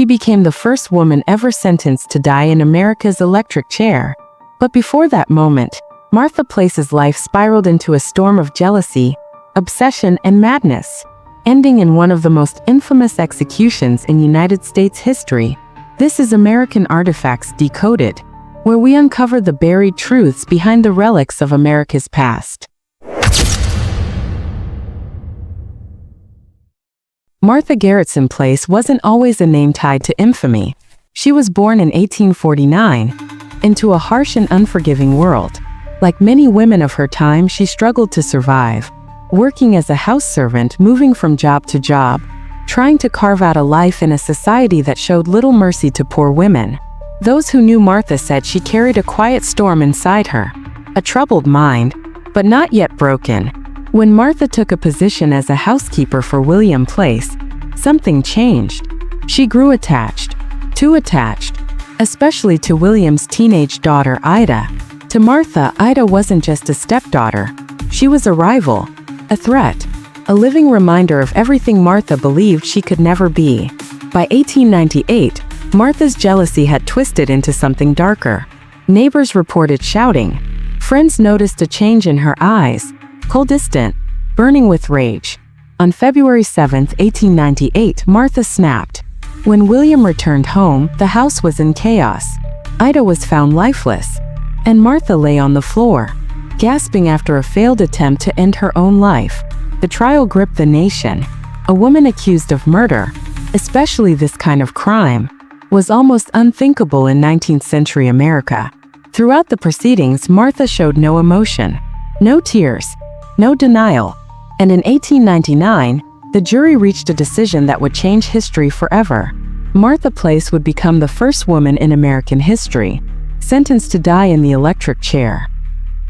She became the first woman ever sentenced to die in America's electric chair. But before that moment, Martha Place's life spiraled into a storm of jealousy, obsession, and madness, ending in one of the most infamous executions in United States history. This is American Artifacts Decoded, where we uncover the buried truths behind the relics of America's past. Martha Garretson Place wasn't always a name tied to infamy. She was born in 1849 into a harsh and unforgiving world. Like many women of her time, she struggled to survive, working as a house servant, moving from job to job, trying to carve out a life in a society that showed little mercy to poor women. Those who knew Martha said she carried a quiet storm inside her, a troubled mind, but not yet broken. When Martha took a position as a housekeeper for William Place, something changed. She grew attached, too attached, especially to William's teenage daughter Ida. To Martha, Ida wasn't just a stepdaughter. She was a rival, a threat, a living reminder of everything Martha believed she could never be. By 1898, Martha's jealousy had twisted into something darker. Neighbors reported shouting. Friends noticed a change in her eyes, cold, distant, burning with rage. On February 7, 1898, Martha snapped. When William returned home, the house was in chaos. Ida was found lifeless, and Martha lay on the floor, gasping after a failed attempt to end her own life. The trial gripped the nation. A woman accused of murder, especially this kind of crime, was almost unthinkable in 19th century America. Throughout the proceedings, Martha showed no emotion, no tears, no denial. And in 1899, the jury reached a decision that would change history forever. Martha Place would become the first woman in American history sentenced to die in the electric chair.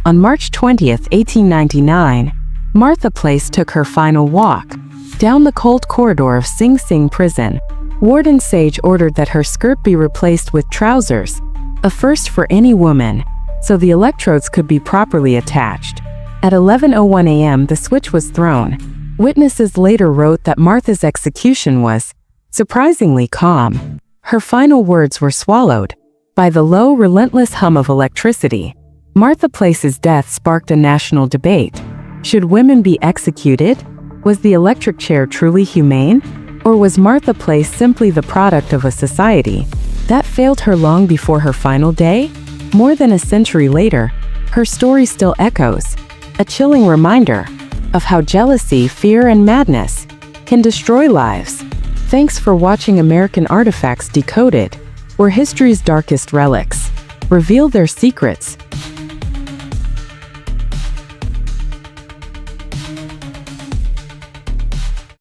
On March 20, 1899, Martha Place took her final walk down the cold corridor of Sing Sing prison. Warden Sage ordered that her skirt be replaced with trousers, a first for any woman, so the electrodes could be properly attached. At 11:01 a.m., the switch was thrown. Witnesses later wrote that Martha's execution was surprisingly calm. Her final words were swallowed by the low, relentless hum of electricity. Martha Place's death sparked a national debate. Should women be executed? Was the electric chair truly humane? Or was Martha Place simply the product of a society that failed her long before her final day? More than a century later, her story still echoes, a chilling reminder of how jealousy, fear, and madness can destroy lives. Thanks for watching American Artifacts Decoded, where history's darkest relics reveal their secrets